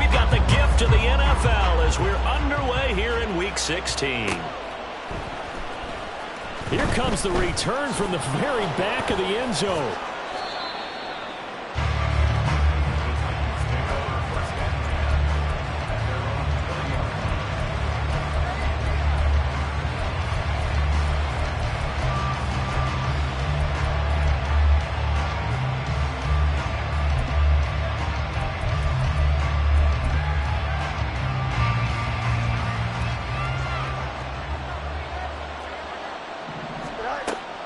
They've got the gift of the NFL as we're underway here in Week 16. Here comes the return from the very back of the end zone.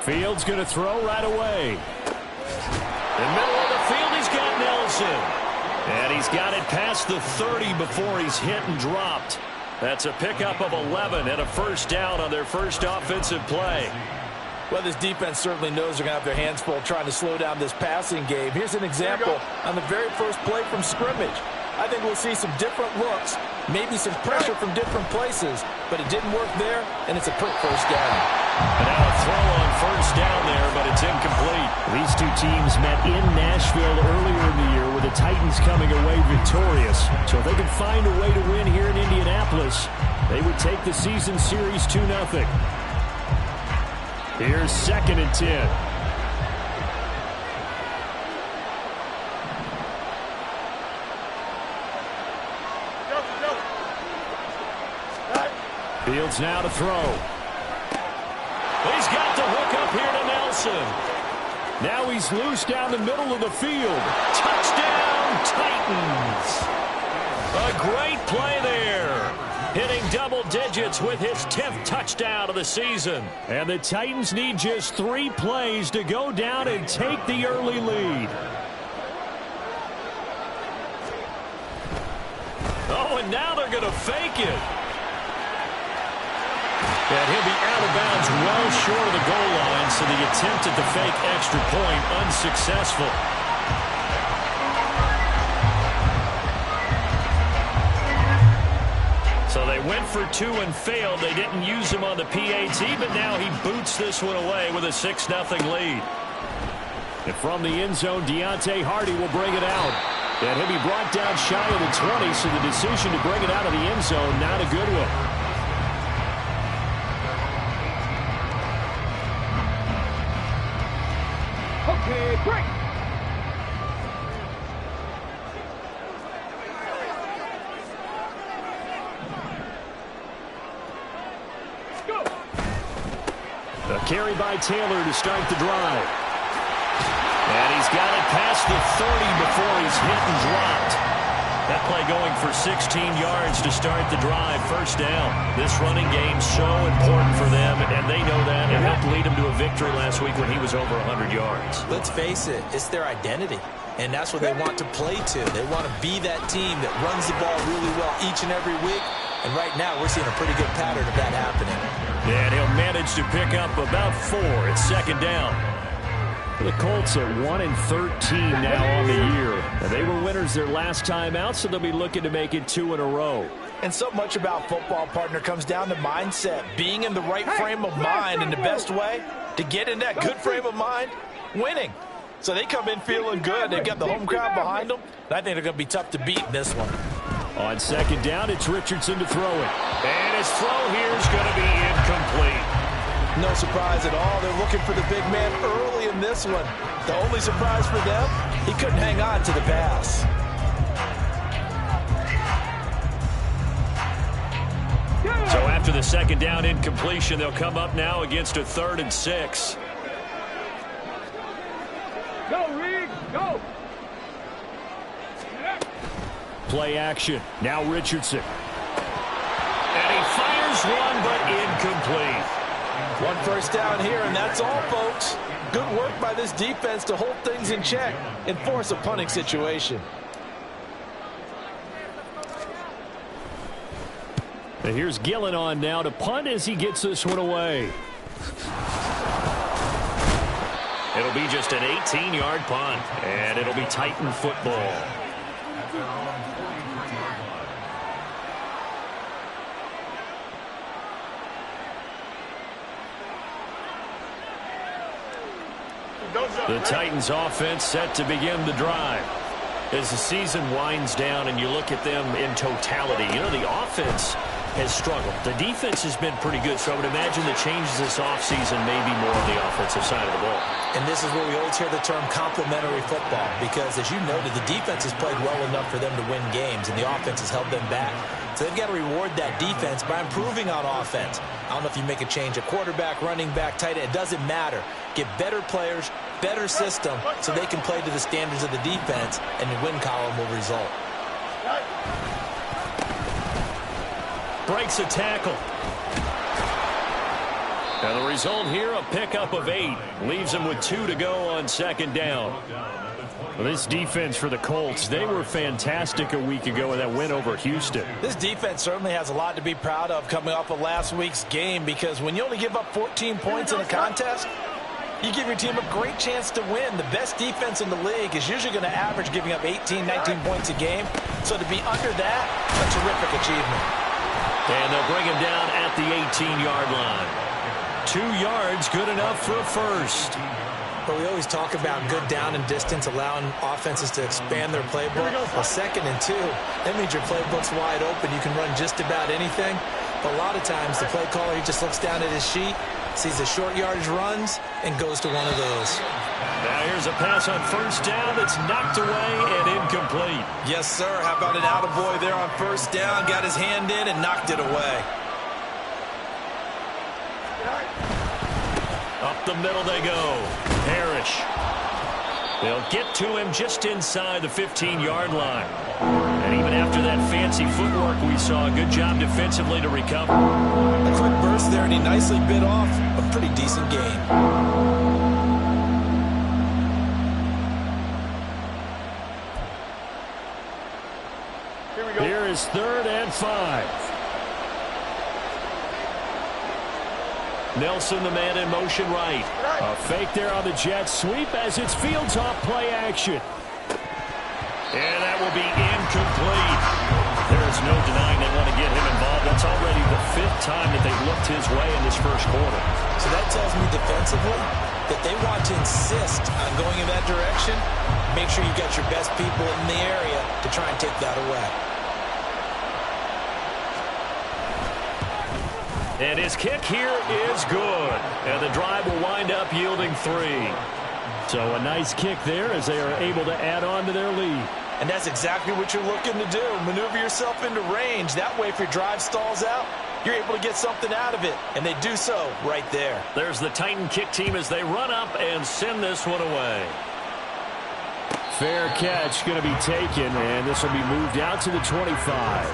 Fields going to throw right away. In the middle of the field, he's got Nelson. And he's got it past the 30 before he's hit and dropped. That's a pickup of 11 and a first down on their first offensive play. Well, this defense certainly knows they're going to have their hands full trying to slow down this passing game. Here's an example on the very first play from scrimmage. I think we'll see some different looks, maybe some pressure from different places, but it didn't work there, and it's a quick first down. And now a throw on first down there, but it's incomplete. These two teams met in Nashville earlier in the year with the Titans coming away victorious. So if they could find a way to win here in Indianapolis, they would take the season series 2-0. Here's 2nd and 10. Fields now to throw. He's got the hook up here to Nelson. Now he's loose down the middle of the field. Touchdown, Titans. A great play there. Hitting double digits with his 10th touchdown of the season. And the Titans need just 3 plays to go down and take the early lead. Oh, and now they're going to fake it. And he'll be out of bounds well short of the goal line, so the attempt at the fake extra point unsuccessful. So they went for 2 and failed. They didn't use him on the PAT, but now he boots this one away with a 6-0 lead. And from the end zone, Deontay Hardy will bring it out. And he'll be brought down shy of the 20, so the decision to bring it out of the end zone, not a good one. Okay, break. Go. A carry by Taylor to start the drive. And he's got it past the 30 before he's hit and dropped. That play going for 16 yards to start the drive. First down. This running game so important for them, and they know that. It helped lead them to a victory last week when he was over 100 yards. Let's face it, it's their identity, and that's what they want to play to. They want to be that team that runs the ball really well each and every week, and right now we're seeing a pretty good pattern of that happening. And he'll manage to pick up about 4 at second down. The Colts at 1-13 now on the year. And they were winners their last time out, so they'll be looking to make it 2 in a row. And so much about football, partner, comes down to mindset. Being in the right frame of mind, and the best way to get in that good frame of mind, winning. So they come in feeling good. They've got the home crowd behind them. And I think they're going to be tough to beat in this one. On second down, it's Richardson to throw it. And his throw here is going to be incomplete. No surprise at all. They're looking for the big man early in this one. The only surprise for them, he couldn't hang on to the pass. So after the second down incompletion, they'll come up now against a 3rd and 6. Go, Reed, go. Play action. Now Richardson. And he fires one, but incomplete. One first down here, and that's all, folks. Good work by this defense to hold things in check and force a punting situation. And here's Gillen on now to punt as he gets this one away. It'll be just an 18-yard punt, and it'll be Titan football. The Titans offense set to begin the drive. As the season winds down and you look at them in totality, you know, the offense has struggled. The defense has been pretty good, so I would imagine the changes this offseason may be more on the offensive side of the ball. And this is where we always hear the term complementary football, because as you noted, the defense has played well enough for them to win games, and the offense has held them back. So they've got to reward that defense by improving on offense. I don't know if you make a change at quarterback, running back, tight end. It doesn't matter. Get better players, better system, so they can play to the standards of the defense, and the win column will result. Breaks a tackle. And the result here, a pickup of 8. Leaves him with 2 to go on second down. Well, this defense for the Colts, they were fantastic a week ago in that win over Houston. This defense certainly has a lot to be proud of coming off of last week's game, because when you only give up 14 points in a contest, you give your team a great chance to win. The best defense in the league is usually going to average giving up 18, 19 points a game. So to be under that, a terrific achievement. And they'll bring him down at the 18-yard line. 2 yards, good enough for a first. But we always talk about good down and distance, allowing offenses to expand their playbook. Well, 2nd and 2, that means your playbook's wide open. You can run just about anything. But a lot of times, the play caller, he just looks down at his sheet, sees the short yardage runs, and goes to one of those. Now here's a pass on first down that's knocked away and incomplete. Yes, sir. How about an attaboy there on first down? Got his hand in and knocked it away. Up the middle they go. Parrish. They'll get to him just inside the 15-yard line. And even after that fancy footwork we saw, a good job defensively to recover. A quick burst there, and he nicely bit off a pretty decent gain. Here is 3rd and 5. Nelson, the man in motion right. A fake there on the jet sweep as it's fields off play action. And that will be incomplete. There's no denying they want to get him involved. That's already the 5th time that they've looked his way in this first quarter. So that tells me defensively that they want to insist on going in that direction. Make sure you've got your best people in the area to try and take that away. And his kick here is good. And the drive will wind up yielding 3. So a nice kick there as they are able to add on to their lead. And that's exactly what you're looking to do. Maneuver yourself into range. That way, if your drive stalls out, you're able to get something out of it. And they do so right there. There's the Titan kick team as they run up and send this one away. Fair catch going to be taken, and this will be moved out to the 25.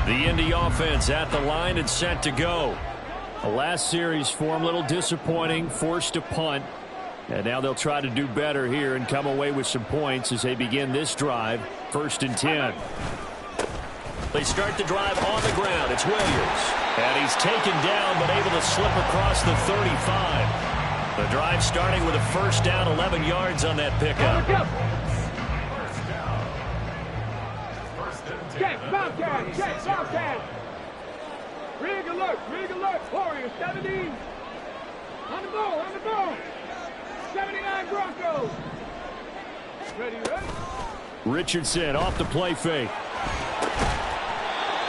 The Indy offense at the line and set to go. The last series for them, a little disappointing, forced a punt. And now they'll try to do better here and come away with some points as they begin this drive. 1st and 10. They start the drive on the ground. It's Williams. And he's taken down but able to slip across the 35. The drive starting with a first down, 11 yards on that pickup. Check, Bobcat, check, Bobcat. Rig alert, Warriors, 70. On the ball. 79 Broncos. Ready? Richardson off the play fake.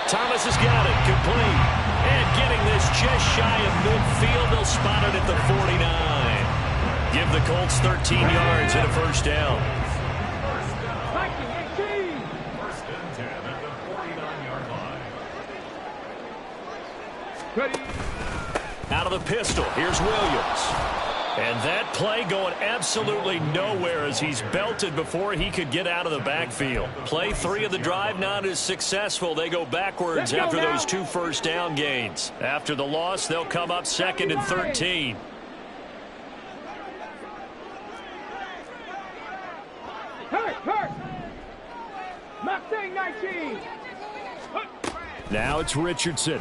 Thomas has got it, complete. And getting this just shy of midfield, they'll spot it at the 49. Give the Colts 13 yards and a first down. Ready. Out of the pistol, here's Williams. And that play going absolutely nowhere as he's belted before he could get out of the backfield. Play 3 of the drive not as successful. They go backwards after those 2 first down gains. After the loss, they'll come up 2nd and 13. Hurt. Mustang 19. Now it's Richardson.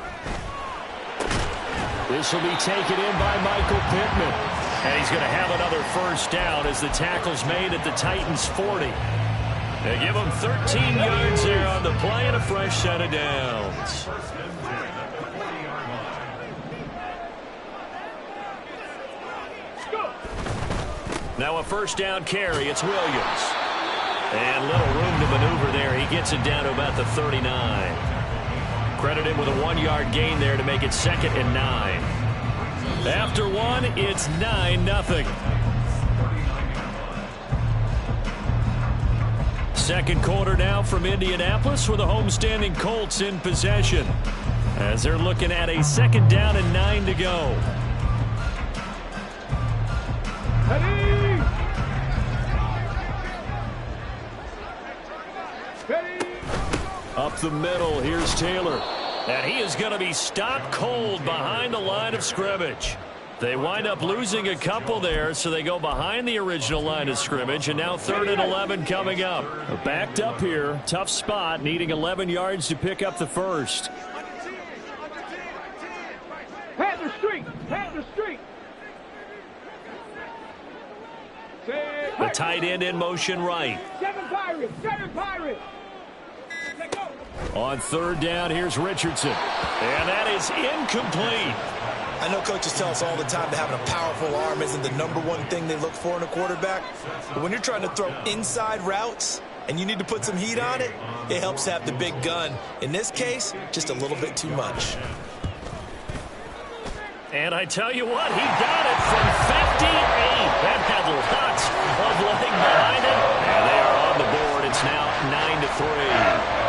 This will be taken in by Michael Pittman. And he's going to have another first down as the tackle's made at the Titans' 40. They give him 13 yards there on the play and a fresh set of downs. Now a first down carry. It's Williams. And little room to maneuver there. He gets it down to about the 39. Credited with a 1-yard gain there to make it 2nd and 9. After one, it's 9-0. Second quarter now from Indianapolis with the homestanding Colts in possession as they're looking at a 2nd down and 9 to go. Up the middle, here's Taylor. And he is going to be stopped cold behind the line of scrimmage. They wind up losing a couple there, so they go behind the original line of scrimmage, and now 3rd and 11 coming up. Backed up here, tough spot, needing 11 yards to pick up the first. Head the street, head the street. The tight end in motion right. 7 Pirates, 7 Pirates. On 3rd down, here's Richardson. And that is incomplete. I know coaches tell us all the time that having a powerful arm isn't the #1 thing they look for in a quarterback. But when you're trying to throw inside routes and you need to put some heat on it, it helps to have the big gun. In this case, just a little bit too much. And I tell you what, he got it from 58. That had lots of leg behind it. And they are on the board. It's now 9-3.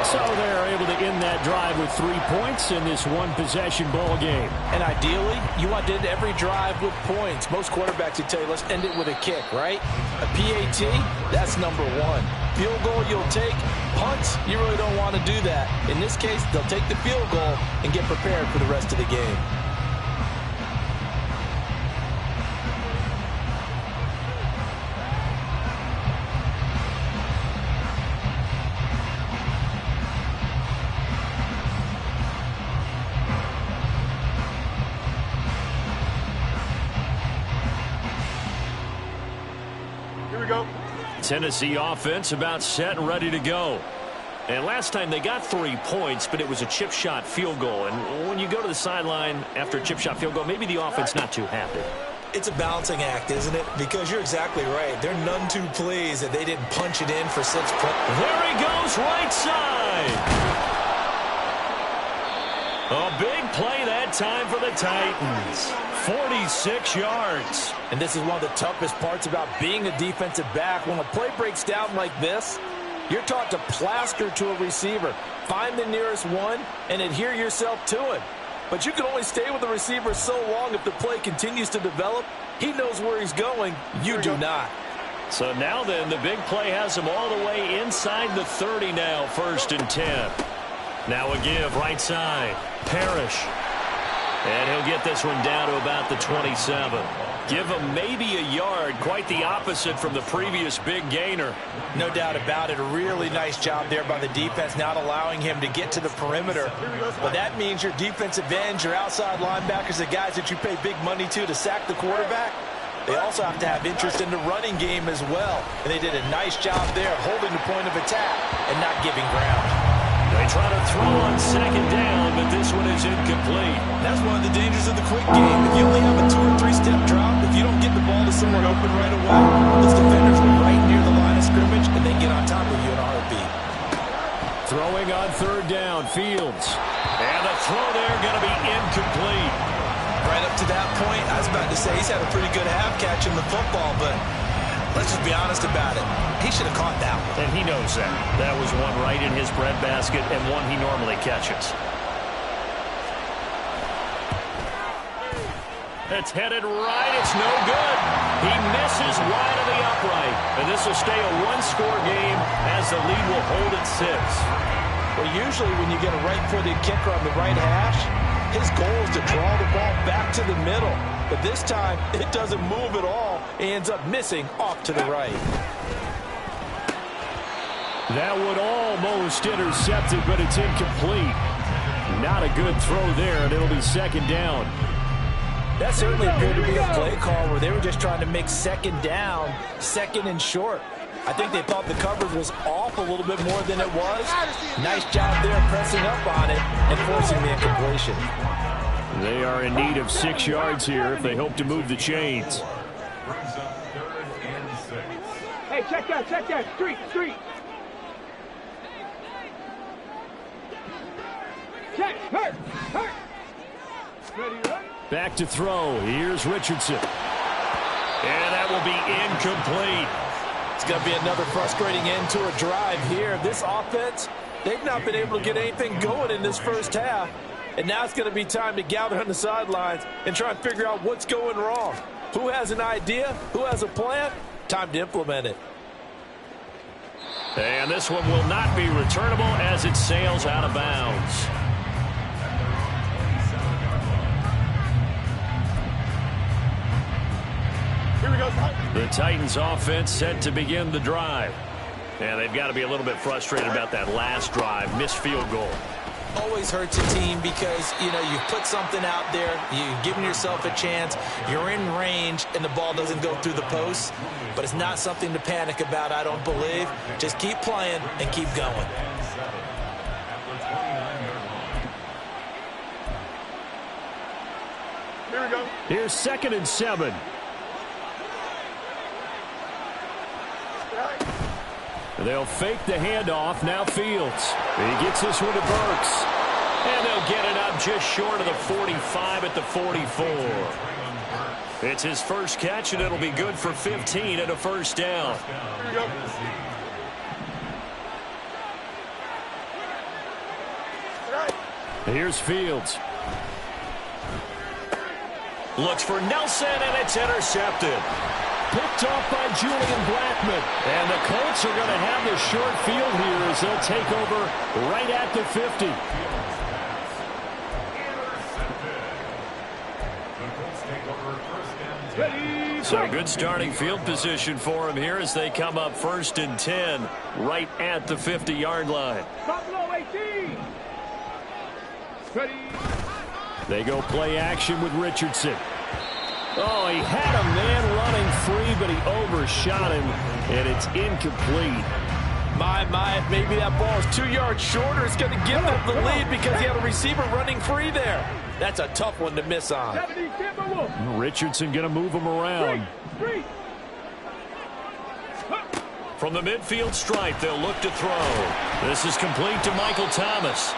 So they're able to end that drive with 3 points in this one-possession ball game. And ideally, you want to end every drive with points. Most quarterbacks would tell you, let's end it with a kick, right? A PAT, that's #1. Field goal you'll take. Punts, you really don't want to do that. In this case, they'll take the field goal and get prepared for the rest of the game. Tennessee offense about set and ready to go. And last time they got 3 points, but it was a chip shot field goal. And when you go to the sideline after a chip shot field goal, maybe the offense not too happy. It's a balancing act, isn't it? Because you're exactly right. They're none too pleased that they didn't punch it in for 6 points. There he goes, right side. A big play that time for the Titans. 46 yards. And this is one of the toughest parts about being a defensive back. When a play breaks down like this, you're taught to plaster to a receiver. Find the nearest one and adhere yourself to him. But you can only stay with the receiver so long if the play continues to develop. He knows where he's going. You do not. So now then, the big play has him all the way inside the 30 now, 1st and 10. Now a give, right side. Parrish. And he'll get this one down to about the 27. Give him maybe a yard, quite the opposite from the previous big gainer. No doubt about it. A really nice job there by the defense, not allowing him to get to the perimeter. But that means your defensive ends, your outside linebackers, the guys that you pay big money to sack the quarterback, they also have to have interest in the running game as well. And they did a nice job there holding the point of attack and not giving ground. They try to throw on 2nd down, but this one is incomplete. That's one of the dangers of the quick game. If you only have a 2- or 3-step drop, if you don't get the ball to someone open right away, those defenders are right near the line of scrimmage, and they get on top of you in a heartbeat. Throwing on 3rd down, Fields. And the throw there going to be incomplete. Right up to that point, I was about to say he's had a pretty good half catch in the football, but let's just be honest about it. He should have caught that one. And he knows that. That was one right in his breadbasket and one he normally catches. It's headed right. It's no good. He misses wide of the upright. And this will stay a 1-score game as the lead will hold at 6. Well, usually when you get a right-footed kicker on the right hash, his goal is to draw the ball back to the middle. But this time, it doesn't move at all. He ends up missing off to the right. That would almost intercept it, but it's incomplete. Not a good throw there, and it'll be 2nd down. That certainly appeared to be a play call where they were just trying to make 2nd down, 2nd and short. I think they thought the coverage was off a little bit more than it was. Nice job there pressing up on it and forcing the incompletion. They are in need of 6 yards here if they hope to move the chains. Hey, check that, street. Check, hurt. Ready, right? Back to throw. Here's Richardson. And that will be incomplete. It's going to be another frustrating end to a drive here. This offense, they've not been able to get anything going in this first half. And now it's going to be time to gather on the sidelines and try and figure out what's going wrong. Who has an idea? Who has a plan? Time to implement it. And this one will not be returnable as it sails out of bounds. Here we go. The Titans offense set to begin the drive. And they've got to be a little bit frustrated about that last drive. Missed field goal. Always hurts a team because, you know, you've put something out there, you've given yourself a chance, you're in range, and the ball doesn't go through the posts. But it's not something to panic about, I don't believe. Just keep playing and keep going. Here we go. Here's 2nd and 7. They'll fake the handoff. Now Fields. He gets this one to Burks. And they'll get it up just short of the 45 at the 44. It's his first catch, and it'll be good for 15 and a first down. Here we go. Here's Fields. Looks for Nelson, and it's intercepted. Picked off by Julian Blackman. And the Colts are going to have the short field here as they'll take over right at the 50. So good starting field position for him here as they come up 1st and 10 right at the 50-yard line. Buffalo 18. Ready. They go play action with Richardson. Oh, he had a man running free, but he overshot him, and it's incomplete. My, maybe that ball is 2 yards shorter. It's going to give them the lead because he had a receiver running free there. That's a tough one to miss on. 70 Timberwolves. Richardson going to move him around. Street. From the midfield stripe, they'll look to throw. This is complete to Michael Thomas.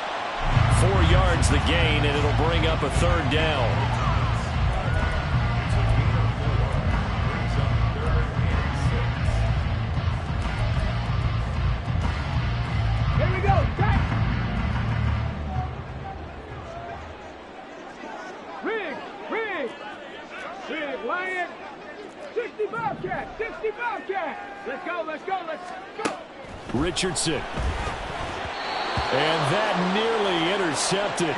4 yards the gain, and it'll bring up a 3rd down. Lion. 60 Bobcat. 60 Bobcat. Let's go. Richardson. And that nearly intercepted.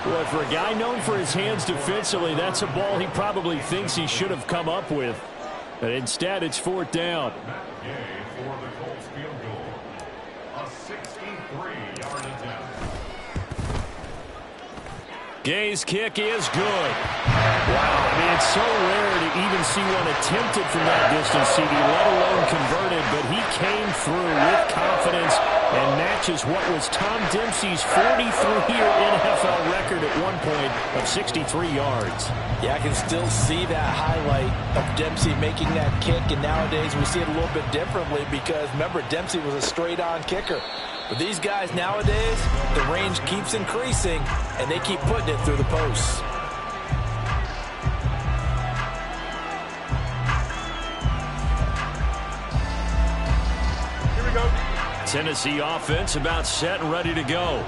Boy, for a guy known for his hands defensively, that's a ball he probably thinks he should have come up with. But instead, it's 4th down. Gay's kick is good. Wow, I mean, it's so rare to even see one attempted from that distance, CD, let alone converted, but he came through with confidence and matches what was Tom Dempsey's 43-year NFL record at one point of 63 yards. Yeah, I can still see that highlight of Dempsey making that kick, and nowadays we see it a little bit differently because, remember, Dempsey was a straight-on kicker. But these guys nowadays, the range keeps increasing, and they keep putting it through the posts. Here we go. Tennessee offense about set and ready to go.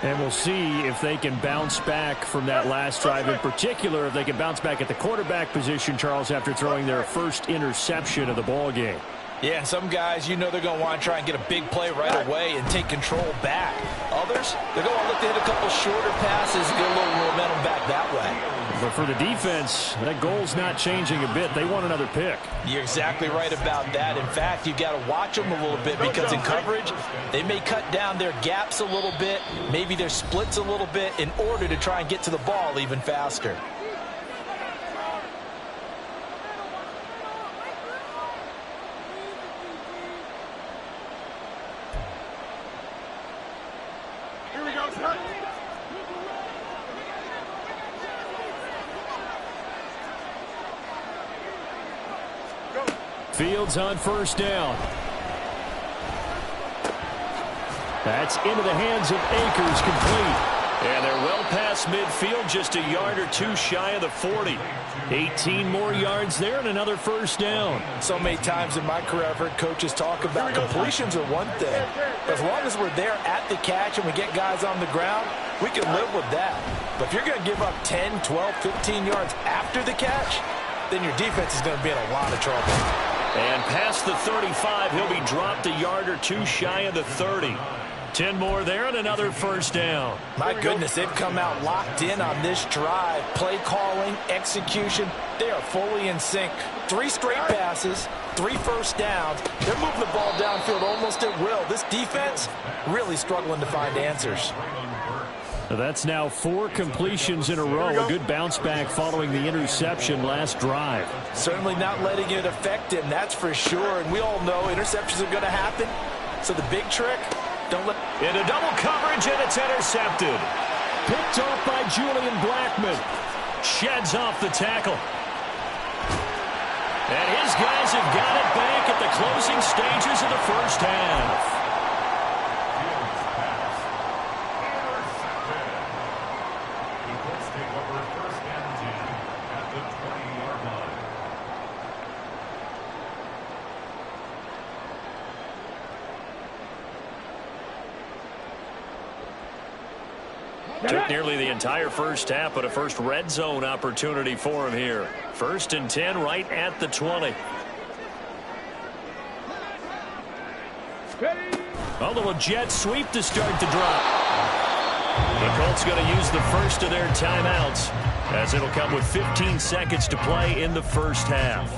And we'll see if they can bounce back from that last drive. In particular, if they can bounce back at the quarterback position, Charles, after throwing their first interception of the ball game. Yeah, some guys, you know they're going to want to try and get a big play right away and take control back. Others, they're going to look to hit a couple shorter passes and get a little momentum back that way. But for the defense, that goal's not changing a bit. They want another pick. You're exactly right about that. In fact, you've got to watch them a little bit because in coverage, they may cut down their gaps a little bit, maybe their splits a little bit in order to try and get to the ball even faster. Fields on first down. That's into the hands of Akers, complete. And they're well past midfield, just a yard or two shy of the 40. 18 more yards there and another first down. So many times in my career I've heard coaches talk about completions are one thing. As long as we're there at the catch and we get guys on the ground, we can live with that. But if you're going to give up 10, 12, 15 yards after the catch, then your defense is going to be in a lot of trouble. And past the 35, he'll be dropped a yard or two shy of the 30. 10 more there and another first down. My goodness, they've come out locked in on this drive. Play calling, execution, they are fully in sync. 3 straight passes, 3 first downs. They're moving the ball downfield almost at will. This defense really struggling to find answers. That's now 4 completions in a row. A good bounce back following the interception last drive. Certainly not letting it affect him, that's for sure. And we all know interceptions are going to happen. So the big trick, don't let... Into double coverage, and it's intercepted. Picked off by Julian Blackmon. Sheds off the tackle. And his guys have got it back at the closing stages of the first half. Took nearly the entire first half, but a first red zone opportunity for him here. 1st and 10 right at the 20. A little jet sweep to start the drop. The Colts going to use the first of their timeouts, as it'll come with 15 seconds to play in the first half.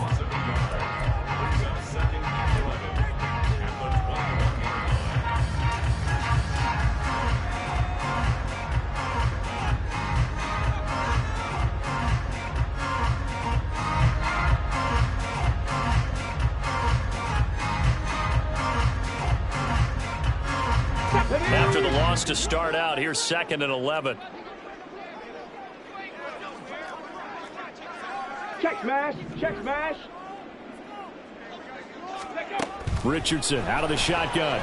After the loss to start out, here's 2nd and 11. Check smash, check smash. Richardson out of the shotgun.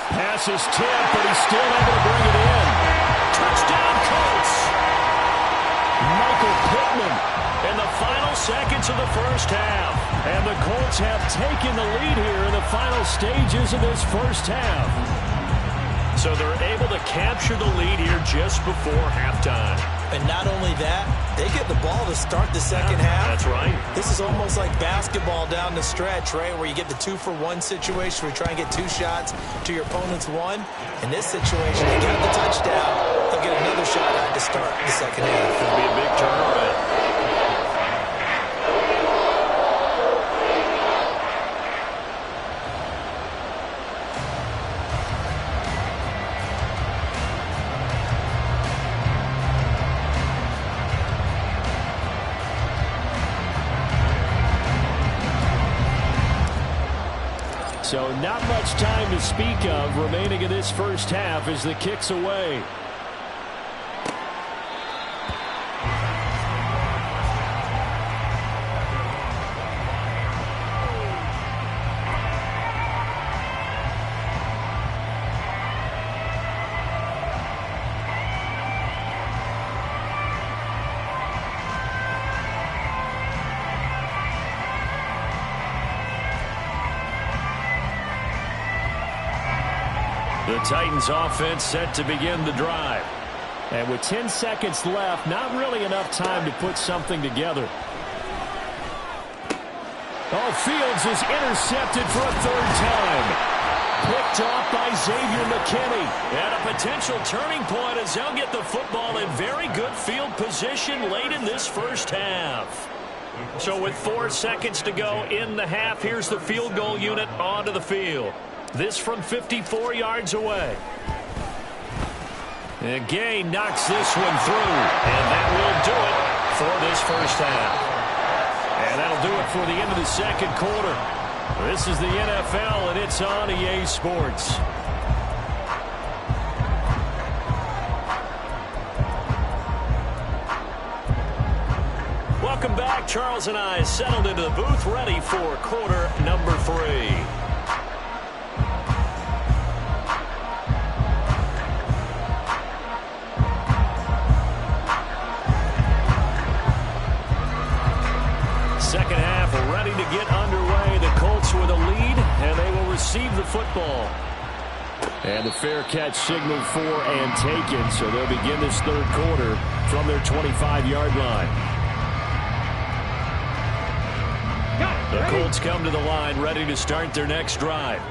Pass is tipped, but he's still able to bring it in. Touchdown, Colts! Michael Pittman. In the final seconds of the first half. And the Colts have taken the lead here in the final stages of this first half. So they're able to capture the lead here just before halftime. And not only that, they get the ball to start the second half. That's right. This is almost like basketball down the stretch, right, where you get the 2-for-1 situation where you try and get 2 shots to your opponent's 1. In this situation, they got the touchdown. They'll get another shot out to start the second half. It'll be a big turnaround. So not much time to speak of remaining in this first half as the kick's away. The Titans offense set to begin the drive. And with 10 seconds left, not really enough time to put something together. Oh, Fields is intercepted for a 3rd time. Picked off by Xavier McKinney. And a potential turning point as they'll get the football in very good field position late in this first half. So with 4 seconds to go in the half, here's the field goal unit onto the field. This from 54 yards away. And Gay knocks this one through. And that will do it for this first half. And that'll do it for the end of the second quarter. This is the NFL, and it's on EA Sports. Welcome back. back. Charles and I settled into the booth, ready for quarter number 3. Second half ready to get underway. The Colts with a lead, and they will receive the football. And the fair catch signaled for and taken, so they'll begin this third quarter from their 25-yard line. The Colts come to the line ready to start their next drive.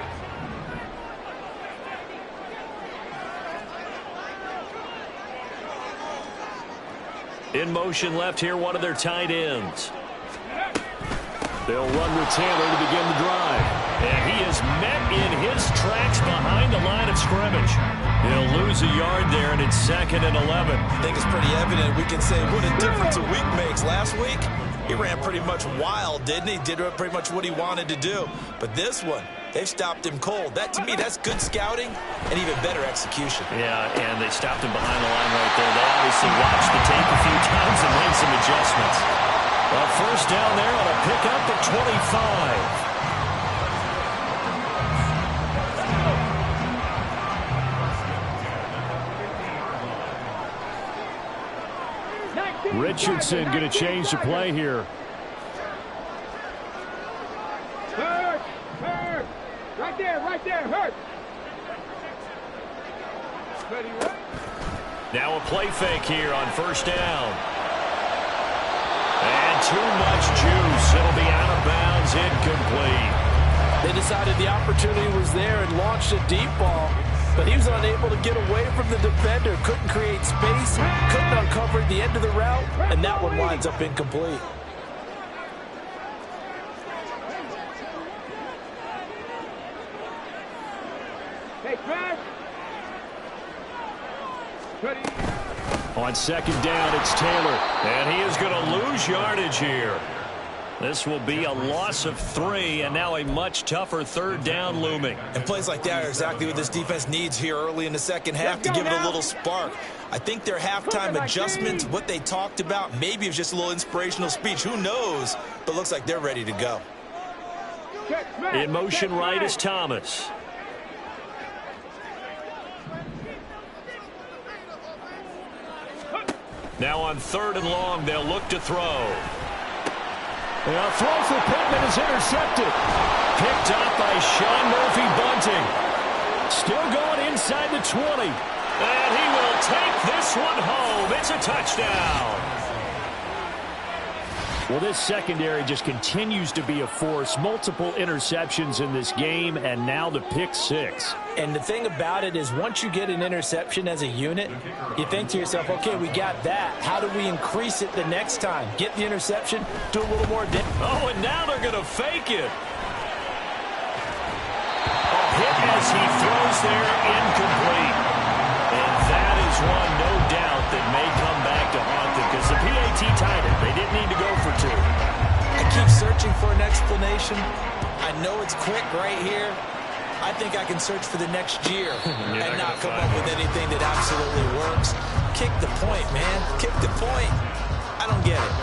In motion left here, one of their tight ends. They'll run with Taylor to begin the drive. And he is met in his tracks behind the line of scrimmage. He'll lose a yard there, and it's 2nd and 11. I think it's pretty evident. We can say what a difference a week makes. Last week, he ran pretty much wild, didn't he? Did pretty much what he wanted to do. But this one, they've stopped him cold. That, to me, that's good scouting and even better execution. Yeah, and they stopped him behind the line right there. They obviously watched the tape a few times and made some adjustments. Well, first down there on a pickup at 25. Richardson going to change the play here. Hurt! Hurt! Right there, hurt! Now a play fake here on first down. And too much juice. It'll be out of bounds, incomplete. They decided the opportunity was there and launched a deep ball, but he was unable to get away from the defender. Couldn't create space, couldn't uncover the end of the route, and that one winds up incomplete. Hey, Chris! On second down, it's Taylor. And he is going to lose yardage here. This will be a loss of 3, and now a much tougher third down looming. And plays like that are exactly what this defense needs here early in the second half to give it a little spark. I think their halftime adjustments, what they talked about, maybe it was just a little inspirational speech. Who knows? But looks like they're ready to go. In motion right is Thomas. Now on 3rd and long, they'll look to throw. Well, throw for Pittman is intercepted. Picked up by Sean Murphy-Bunting. Still going inside the 20. And he will take this one home. It's a touchdown. Well, this secondary just continues to be a force. Multiple interceptions in this game, and now the pick 6. And the thing about it is once you get an interception as a unit, you think to yourself, okay, we got that. How do we increase it the next time? Get the interception, do a little more damage. Oh, and now they're going to fake it. A hit as he throws there, incomplete. And that is one, no doubt, that may come back to haunt them because the PAT tied it. They didn't need to go for 2. I keep searching for an explanation. I know it's quick right here. I think I can search for the next year and not come up with anything that absolutely works. Kick the point, man. Kick the point. I don't get it.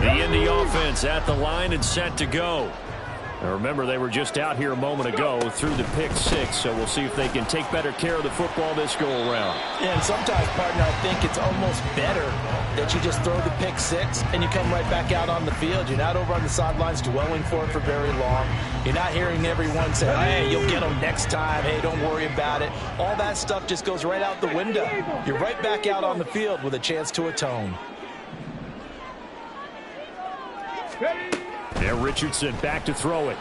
The Indy offense at the line and set to go. Now remember, they were just out here a moment ago through the pick 6, so we'll see if they can take better care of the football this go-around. Yeah, and sometimes, partner, I think it's almost better that you just throw the pick 6 and you come right back out on the field. You're not over on the sidelines dwelling for it for very long. You're not hearing everyone say, hey, you'll get them next time. Hey, don't worry about it. All that stuff just goes right out the window. You're right back out on the field with a chance to atone. There, Richardson back to throw it.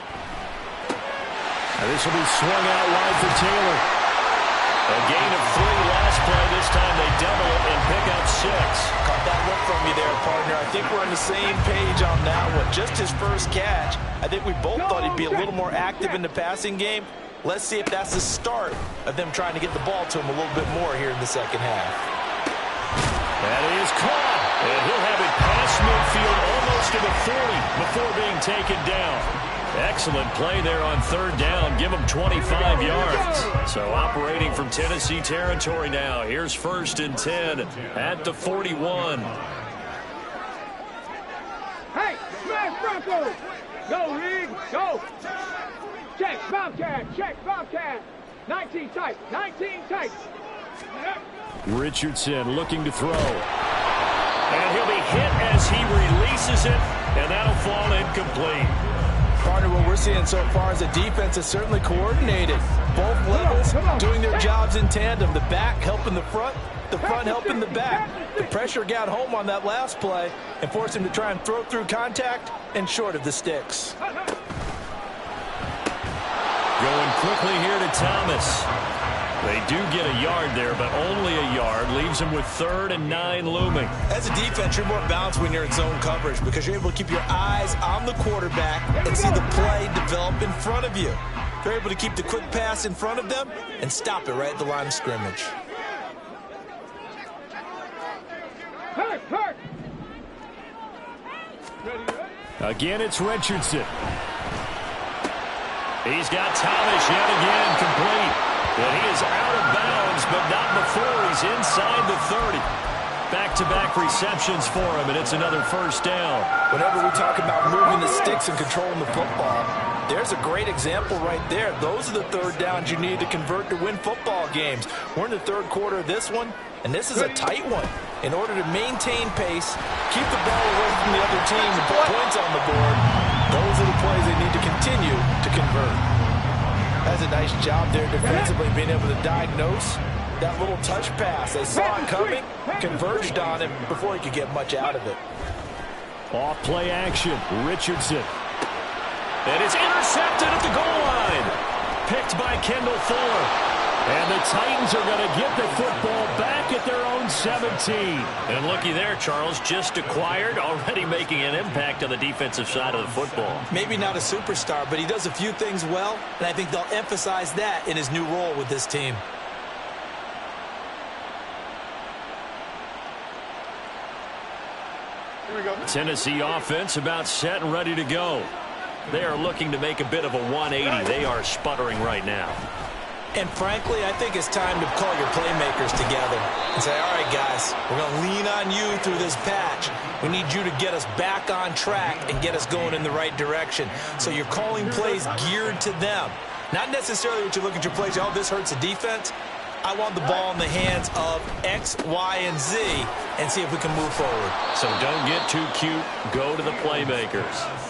Now this will be swung out wide for Taylor. A gain of 3 last play. This time they double it and pick up 6. Caught that look from you there, partner. I think we're on the same page on that one. Just his first catch. I think we both thought he'd be a little more active in the passing game. Let's see if that's the start of them trying to get the ball to him a little bit more here in the second half. That is caught. And he'll have it past midfield almost to the 40 before being taken down. Excellent play there on 3rd down. Give him 25 yards. So operating from Tennessee territory now. Here's 1st and 10 at the 41. Bronco. Go, Reed. Go. Check, Bobcat. Check, Bobcat. 19 tight. 19 tight. Richardson looking to throw. And he'll be hit as he releases it, and that'll fall incomplete. Partner, what we're seeing so far is the defense is certainly coordinated. Both levels doing their jobs in tandem. The back helping the front helping the back. The pressure got home on that last play and forced him to try and throw through contact and short of the sticks. Going quickly here to Thomas. They do get a yard there, but only a yard. Leaves them with 3rd and 9 looming. As a defense, you're more balanced when you're in zone coverage because you're able to keep your eyes on the quarterback and see the play develop in front of you. You're able to keep the quick pass in front of them and stop it right at the line of scrimmage. Hurt, hurt. Again, it's Richardson. He's got Thomas yet again complete. And he is out of bounds, but not before he's inside the 30. Back-to-back receptions for him, and it's another first down. Whenever we talk about moving the sticks and controlling the football, there's a great example right there. Those are the third downs you need to convert to win football games. We're in the third quarter of this one, and this is a tight one. In order to maintain pace, keep the ball away from the other team and put points on the board, those are the plays they need to continue to convert. That's a nice job there defensively, being able to diagnose that little touch pass. They saw it coming, converged on him before he could get much out of it. Off play action, Richardson. And it's intercepted at the goal line. Picked by Kendall Fuller. And the Titans are going to get the football back at their own 17. And looky there, Charles, just acquired, already making an impact on the defensive side of the football. Maybe not a superstar, but he does a few things well, and I think they'll emphasize that in his new role with this team. Here we go. Tennessee offense about set and ready to go. They are looking to make a bit of a 180. They are sputtering right now. And frankly, I think it's time to call your playmakers together and say, all right, guys, we're going to lean on you through this patch. We need you to get us back on track and get us going in the right direction. So you're calling plays geared to them. Not necessarily what you look at your plays, oh, this hurts the defense. I want the ball in the hands of X, Y, and Z and see if we can move forward. So don't get too cute. Go to the playmakers.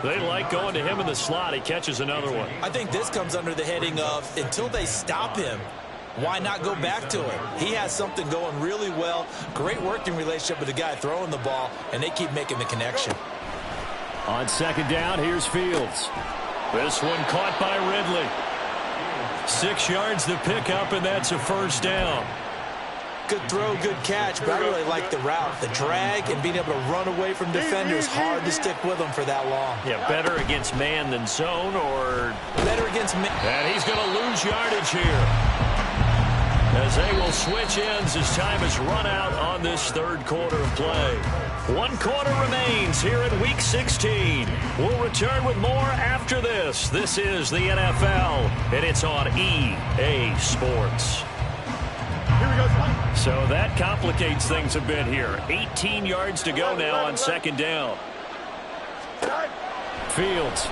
They like going to him in the slot. He catches another one. I think this comes under the heading of until they stop him, why not go back to him? He has something going really well. Great working relationship with the guy throwing the ball, and they keep making the connection. On second down, here's Fields. This one caught by Ridley. 6 yards to pick up, and that's a first down. Good throw, good catch, but I really like the route. The drag and being able to run away from defenders, hard to stick with them for that long. Yeah, better against man than zone, or better against man. And he's going to lose yardage here, as they will switch ends as time has run out on this third quarter of play. 1 quarter remains here in Week 16. We'll return with more after this. This is the NFL, and it's on EA Sports. Here we go. So that complicates things a bit here. 18 yards to go now on second down. Fields.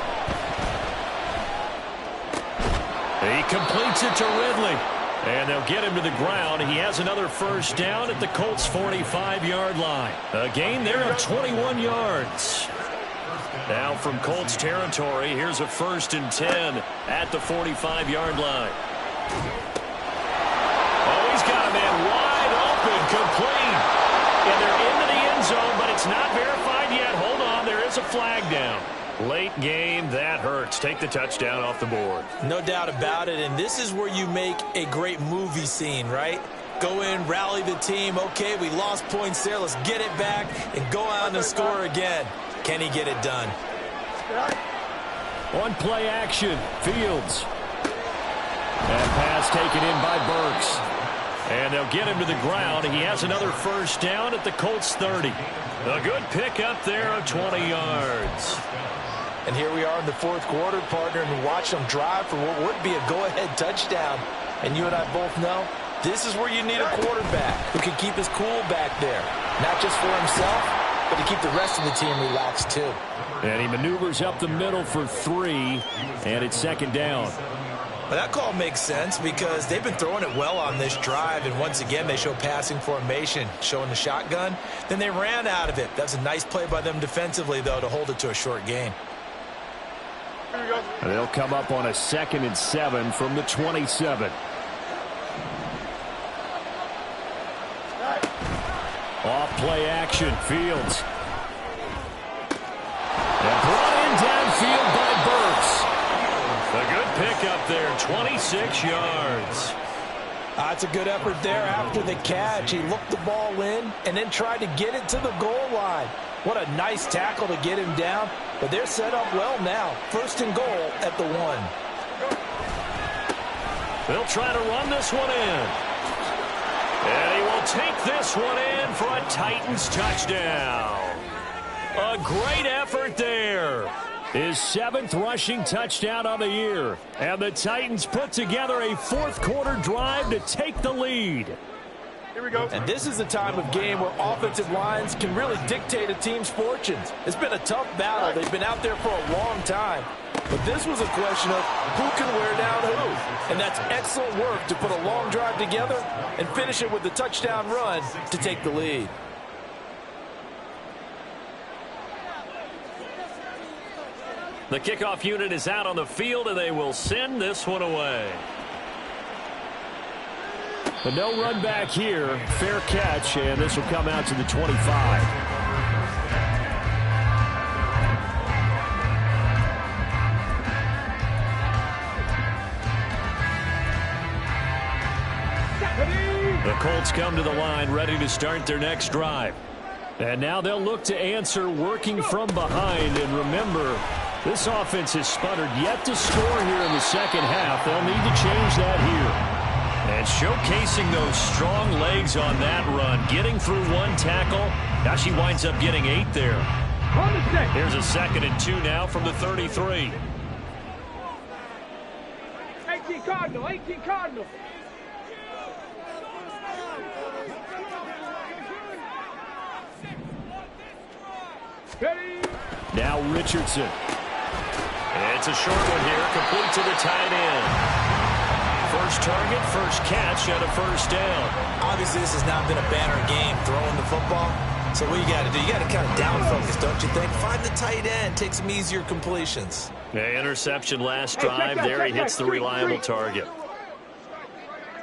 He completes it to Ridley. And they'll get him to the ground. He has another first down at the Colts' 45-yard line. A gain there of 21 yards. Now from Colts territory, here's a 1st and 10 at the 45-yard line. Oh, he's got a man wide open, complete. And they're into the end zone, but it's not verified yet. Hold on, there is a flag down. Late game, that hurts. Take the touchdown off the board. No doubt about it, and this is where you make a great movie scene, right? Go in, rally the team. Okay, we lost points there. Let's get it back and go out and score again. Can he get it done? On play action, Fields. That pass taken in by Burks. And they'll get him to the ground. He has another first down at the Colts' 30. A good pickup there of 20 yards. And here we are in the fourth quarter, partner, and watch them drive for what would be a go-ahead touchdown. And you and I both know this is where you need a quarterback who can keep his cool back there. Not just for himself, but to keep the rest of the team relaxed too. And he maneuvers up the middle for 3, and it's second down. Well, that call makes sense because they've been throwing it well on this drive, and once again they show passing formation, showing the shotgun. Then they ran out of it. That's a nice play by them defensively, though, to hold it to a short gain. They'll come up on a 2nd and 7 from the 27. Off play action, Fields. And brought in downfield by Burks. A good pickup there, 26 yards. That's a good effort there after the catch. He looked the ball in and then tried to get it to the goal line. What a nice tackle to get him down. But they're set up well now. 1st and goal at the 1. They'll try to run this one in. And he will take this one in for a Titans touchdown. A great effort there. His 7th rushing touchdown of the year. And the Titans put together a 4th quarter drive to take the lead. Here we go. And this is the time of game where offensive lines can really dictate a team's fortunes. It's been a tough battle. They've been out there for a long time. But this was a question of who can wear down who. And that's excellent work to put a long drive together and finish it with the touchdown run to take the lead. The kickoff unit is out on the field, and they will send this one away. But no run back here. Fair catch, and this will come out to the 25. The Colts come to the line, ready to start their next drive. And now they'll look to answer working from behind. And remember, this offense has sputtered yet to score here in the second half. They'll need to change that here. And showcasing those strong legs on that run. Getting through one tackle. Now she winds up getting 8 there. Here's a 2nd and 2 now from the 33. 18 Cardinal, 18 Cardinal. Ready? Now Richardson. It's a short one here, complete to the tight end. First target, first catch, and a 1st down. Obviously, this has not been a banner game throwing the football. So what you got to do, you got to kind of down focus, don't you think? Find the tight end, take some easier completions. Yeah, interception last drive. There he hits the reliable target.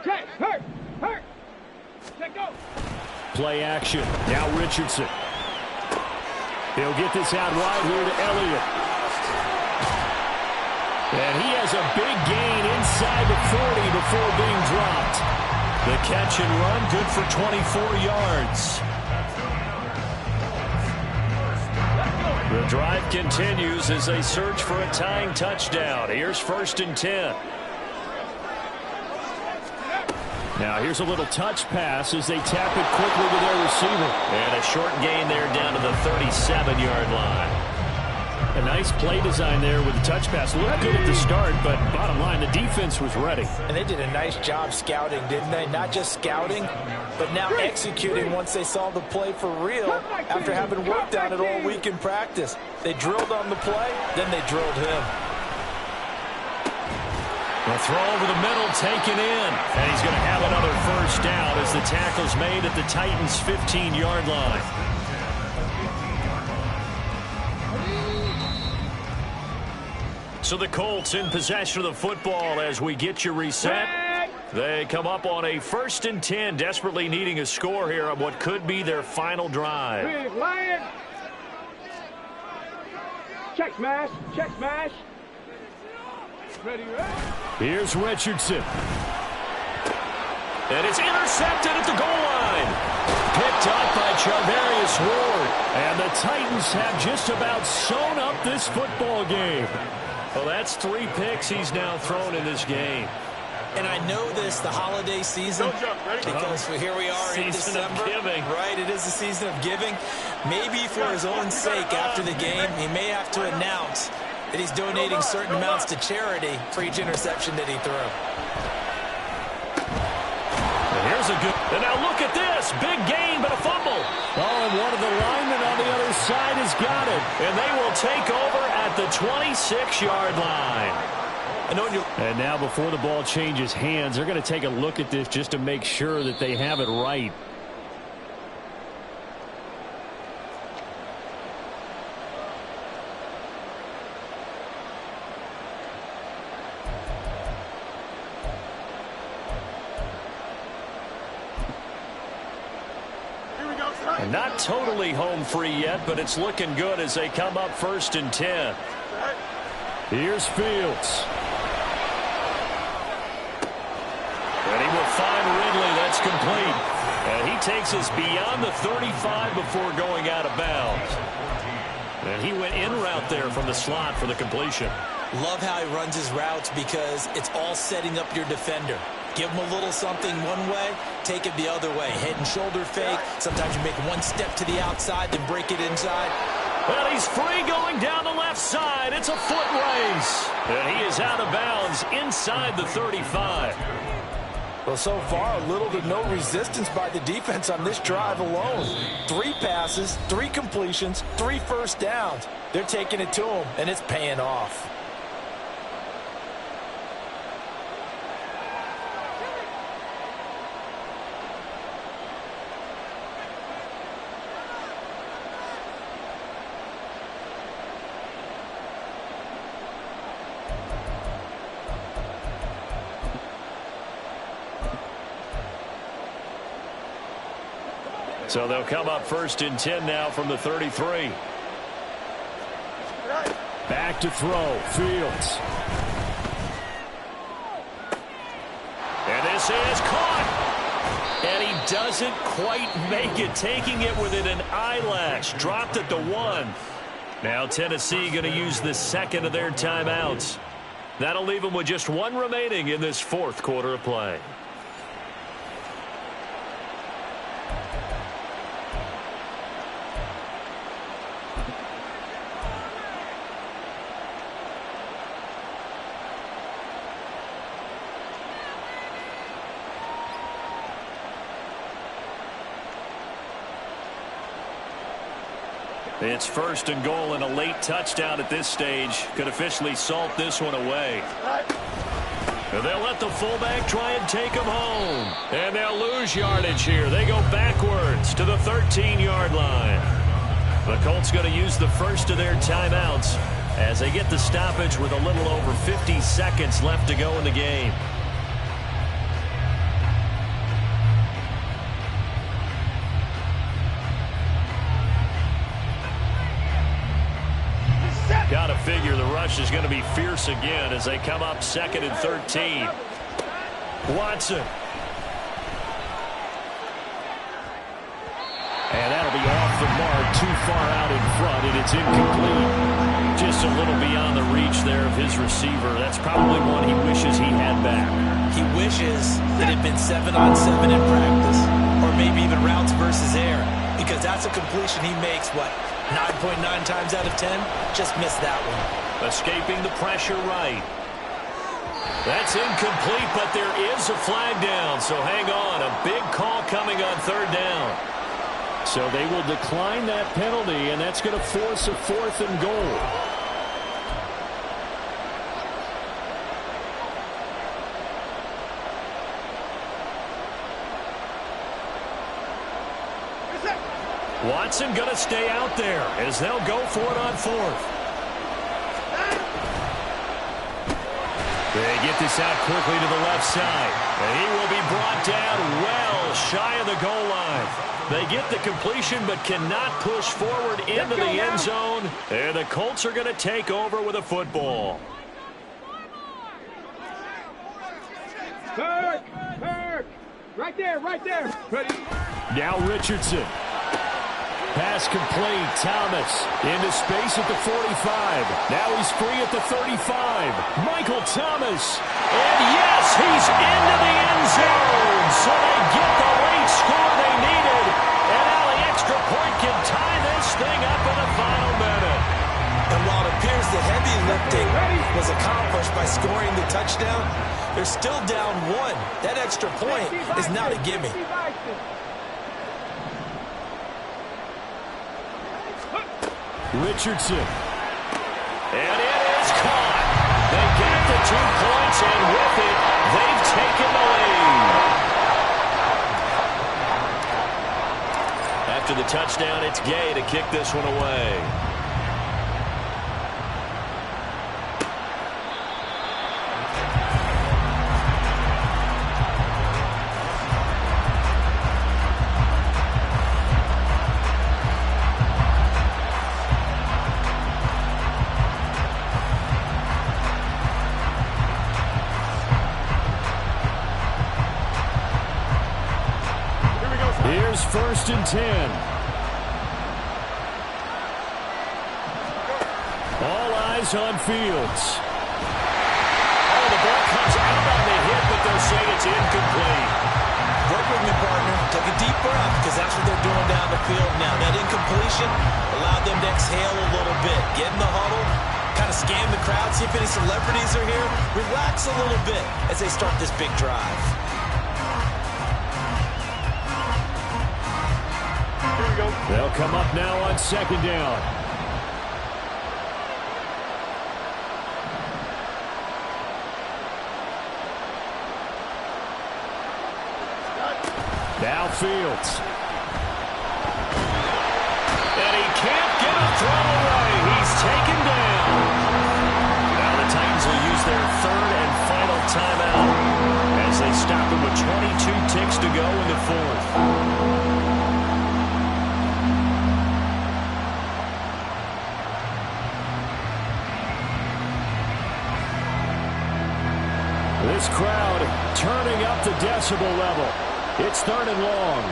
Check, hurt. Check, go. Play action. Now Richardson. He'll get this out wide here to Elliott. And he has a big gain inside the 40 before being dropped. The catch and run, good for 24 yards. The drive continues as they search for a tying touchdown. Here's 1st and 10. Now here's a little touch pass as they tap it quickly to their receiver. And a short gain there down to the 37-yard line. A nice play design there with the touch pass. Looked good at the start, but bottom line, the defense was ready. And they did a nice job scouting, didn't they? Not just scouting, but now executing once they saw the play for real after having worked on it all week in practice. They drilled on the play, then they drilled him. The throw over the middle taken in. And he's going to have another 1st down as the tackle's made at the Titans' 15-yard line. So the Colts in possession of the football as we get you reset. They come up on a 1st and 10, desperately needing a score here on what could be their final drive. Big Lion. Check smash. Check smash. Ready, ready. Here's Richardson. And it's intercepted at the goal line. Picked up by Charvarius Ward. And the Titans have just about sewn up this football game. Well, that's 3 picks he's now thrown in this game. And I know this, the holiday season, because here we are in December. Right, it is the season of giving. Maybe for his own sake after the game, he may have to announce that he's donating certain amounts to charity for each interception that he threw. And here's a good... And now look at this. pass. Big gain, but a fumble. Oh, and one of the linemen on the other side has got it. And they will take over at the 26-yard line. And now before the ball changes hands, they're going to take a look at this just to make sure that they have it right. And not totally home free yet, but it's looking good as they come up 1st and 10. Here's Fields. And he will find Ridley. That's complete. And he takes us beyond the 35 before going out of bounds. And he went in route there from the slot for the completion. Love how he runs his routes because it's all setting up your defender. Give him a little something one way, take it the other way. Head and shoulder fake. Sometimes you make one step to the outside, then break it inside. Well, he's free going down the left side. It's a foot race. And he is out of bounds inside the 35. Well, so far, little to no resistance by the defense on this drive alone. 3 passes, 3 completions, 3 first downs. They're taking it to him, and it's paying off. So they'll come up 1st and 10 now from the 33. Back to throw. Fields. And this is caught. And he doesn't quite make it, taking it within an eyelash. Dropped at the 1. Now Tennessee going to use the second of their timeouts. That'll leave them with just 1 remaining in this 4th quarter of play. It's 1st and goal, and a late touchdown at this stage could officially salt this one away. And they'll let the fullback try and take him home. And they'll lose yardage here. They go backwards to the 13-yard line. The Colts going to use the first of their timeouts as they get the stoppage with a little over 50 seconds left to go in the game. Got to figure the rush is going to be fierce again as they come up 2nd and 13. Watson. And that'll be off the mark, too far out in front, and it's incomplete. Just a little beyond the reach there of his receiver. That's probably one he wishes he had back. He wishes it had been 7-on-7 in practice, or maybe even routes versus air, because that's a completion he makes, 9.9 times out of 10, just missed that one. Escaping the pressure right. That's incomplete, but there is a flag down, so hang on. A big call coming on 3rd down. So they will decline that penalty, and that's going to force a 4th and goal. Watson going to stay out there as they'll go for it on 4th. They get this out quickly to the left side. And he will be brought down well shy of the goal line. They get the completion but cannot push forward into the end zone. And the Colts are going to take over with a football. Kirk! Right there, Ready? Now Richardson. Pass complete. Thomas into space at the 45. Now he's free at the 35. Michael Thomas. And yes, he's into the end zone. So they get the late score they needed. And now the extra point can tie this thing up in the final minute. And while it appears the heavy lifting was accomplished by scoring the touchdown, they're still down 1. That extra point is not a gimme. Richardson. And it is caught. They get the 2 points, and with it, they've taken the lead. After the touchdown, it's Gay to kick this one away. Here's 1st and 10. All eyes on Fields. Oh, the ball comes out on the hit, but they'll say it's incomplete. Work with me, partner. Take a deep breath, because that's what they're doing down the field now. That incompletion allowed them to exhale a little bit. Get in the huddle, kind of scan the crowd, see if any celebrities are here. Relax a little bit as they start this big drive. They'll come up now on 2nd down. Now Fields. And he can't get a throw away. He's taken down. Now the Titans will use their 3rd and final timeout as they stop him with 22 ticks to go in the 4th. This crowd turning up the decibel level. It's 3rd and long.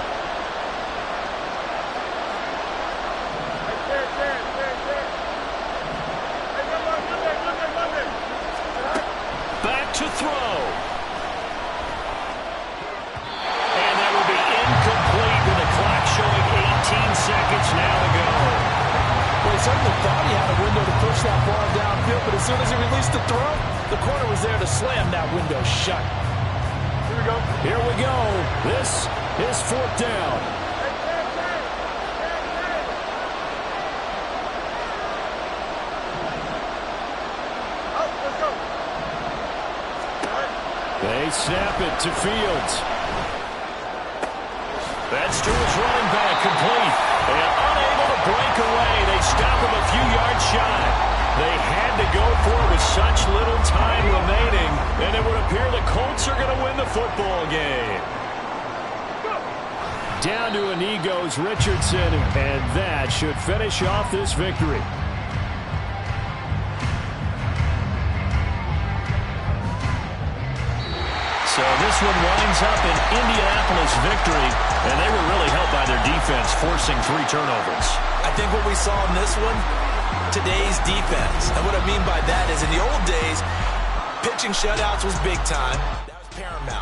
Back to throw. And that will be incomplete with the clock showing 18 seconds now to go. Well, he certainly thought he had a window to push that ball downfield, but as soon as he released the throw, the corner was there to slam that window shut. Here we go. This is 4th down. They snap it to Fields. That's to his running back, complete. And unable to break away. They stop him a few yards shy. They had to go for it with such little time remaining, and it would appear the Colts are going to win the football game. Down to a knee goes Richardson, and that should finish off this victory. So this one winds up an Indianapolis victory, and they were really helped by their defense, forcing 3 turnovers. I think what we saw in this one, today's defense. And what I mean by that is in the old days, pitching shutouts was big time. That was paramount.